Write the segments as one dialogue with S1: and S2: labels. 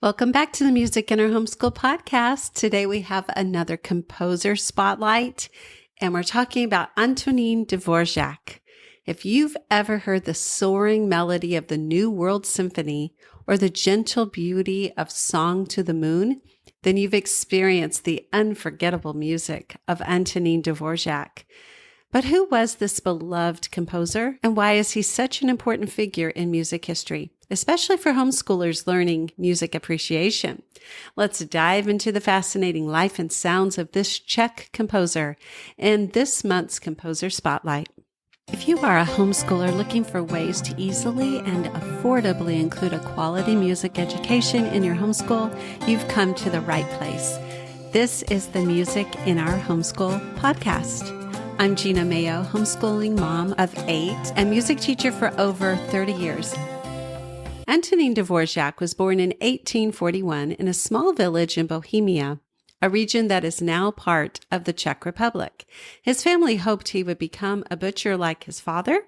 S1: Welcome back to the Music in Our Homeschool podcast. Today we have another composer spotlight, and we're talking about Antonín Dvořák. If you've ever heard the soaring melody of the new World Symphony or the gentle beauty of Song to the Moon, then you've experienced the unforgettable music of Antonín Dvořák. But who was this beloved composer, and why is he such an important figure in music history, especially for homeschoolers learning music appreciation? Let's dive into the fascinating life and sounds of this Czech composer in this month's Composer Spotlight. If you are a homeschooler looking for ways to easily and affordably include a quality music education in your homeschool, you've come to the right place. This is the Music in Our Homeschool podcast. I'm Gena Mayo, homeschooling mom of 8 and music teacher for over 30 years. Antonín Dvořák was born in 1841 in a small village in Bohemia, a region that is now part of the Czech Republic. His family hoped he would become a butcher like his father,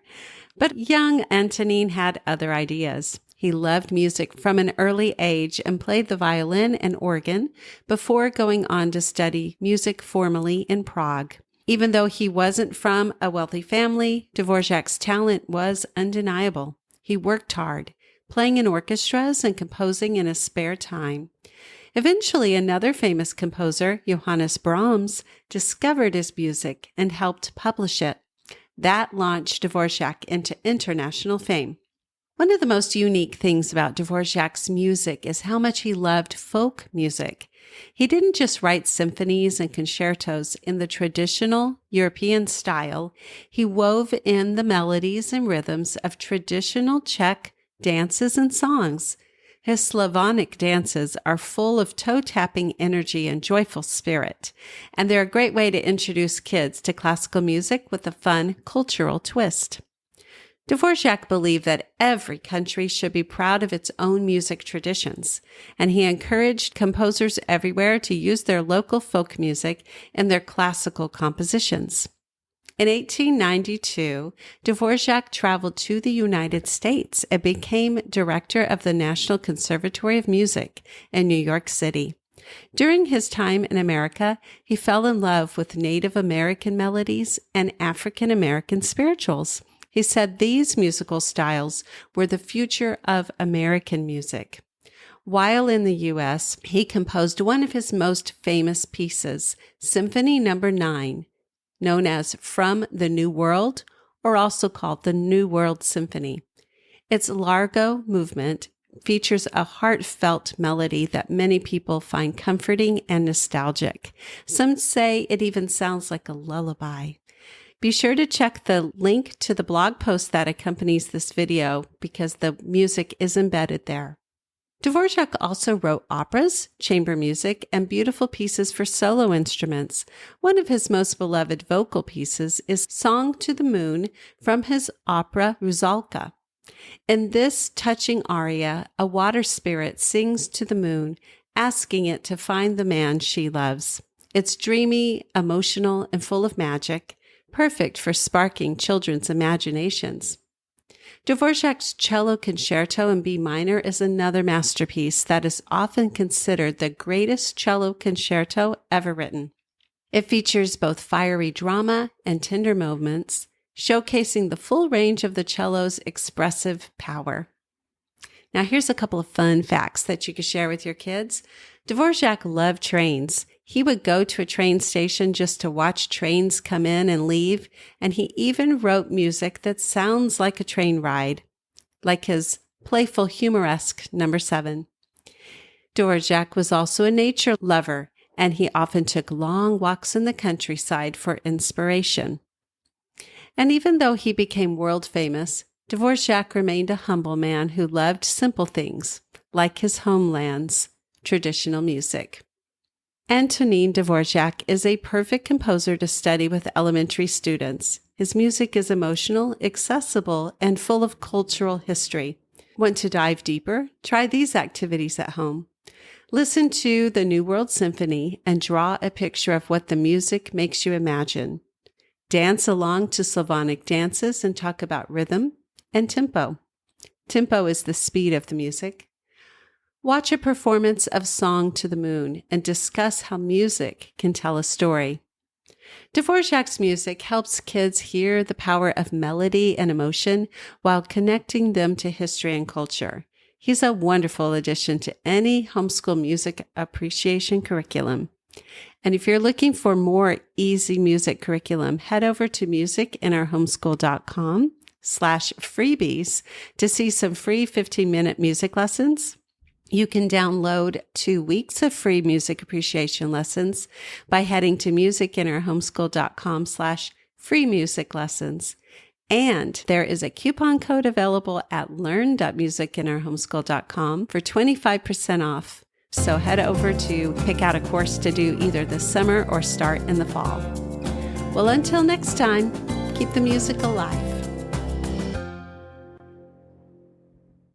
S1: but young Antonín had other ideas. He loved music from an early age and played the violin and organ before going on to study music formally in Prague. Even though he wasn't from a wealthy family, Dvořák's talent was undeniable. He worked hard, playing in orchestras and composing in his spare time. Eventually, another famous composer, Johannes Brahms, discovered his music and helped publish it. That launched Dvořák into international fame. One of the most unique things about Dvořák's music is how much he loved folk music. He didn't just write symphonies and concertos in the traditional European style. He wove in the melodies and rhythms of traditional Czech dances and songs. His Slavonic dances are full of toe-tapping energy and joyful spirit, and they're a great way to introduce kids to classical music with a fun cultural twist. Dvořák believed that every country should be proud of its own music traditions, and he encouraged composers everywhere to use their local folk music in their classical compositions. In 1892, Dvořák traveled to the United States and became director of the National Conservatory of Music in New York City. During his time in America, he fell in love with Native American melodies and African American spirituals. He said these musical styles were the future of American music. While in the U.S., he composed one of his most famous pieces, Symphony No. 9, known as From the New World, or also called the New World Symphony. Its largo movement features a heartfelt melody that many people find comforting and nostalgic. Some say it even sounds like a lullaby. Be sure to check the link to the blog post that accompanies this video because the music is embedded there. Dvořák also wrote operas, chamber music, and beautiful pieces for solo instruments. One of his most beloved vocal pieces is Song to the Moon from his opera Rusalka. In this touching aria, a water spirit sings to the moon, asking it to find the man she loves. It's dreamy, emotional, and full of magic, perfect for sparking children's imaginations. Dvořák's Cello Concerto in B minor is another masterpiece that is often considered the greatest cello concerto ever written. It features both fiery drama and tender moments, showcasing the full range of the cello's expressive power. Now, here's a couple of fun facts that you can share with your kids. Dvořák loved trains. He would go to a train station just to watch trains come in and leave, and he even wrote music that sounds like a train ride, like his playful, humoresque No. 7. Dvořák was also a nature lover, and he often took long walks in the countryside for inspiration. And even though he became world famous, Dvořák remained a humble man who loved simple things, like his homeland's traditional music. Antonín Dvořák is a perfect composer to study with elementary students. His music is emotional, accessible, and full of cultural history. Want to dive deeper? Try these activities at home. Listen to the New World Symphony and draw a picture of what the music makes you imagine. Dance along to Slavonic dances and talk about rhythm and tempo. Tempo is the speed of the music. Watch a performance of Song to the Moon and discuss how music can tell a story. Dvořák's music helps kids hear the power of melody and emotion while connecting them to history and culture. He's a wonderful addition to any homeschool music appreciation curriculum. And if you're looking for more easy music curriculum, head over to musicinourhomeschool.com/freebies to see some free 15-minute music lessons. You can download 2 weeks of free music appreciation lessons by heading to musicinourhomeschool.com/free music lessons. And there is a coupon code available at learn.musicinourhomeschool.com for 25% off. So head over to pick out a course to do either this summer or start in the fall. Well, until next time, keep the music alive.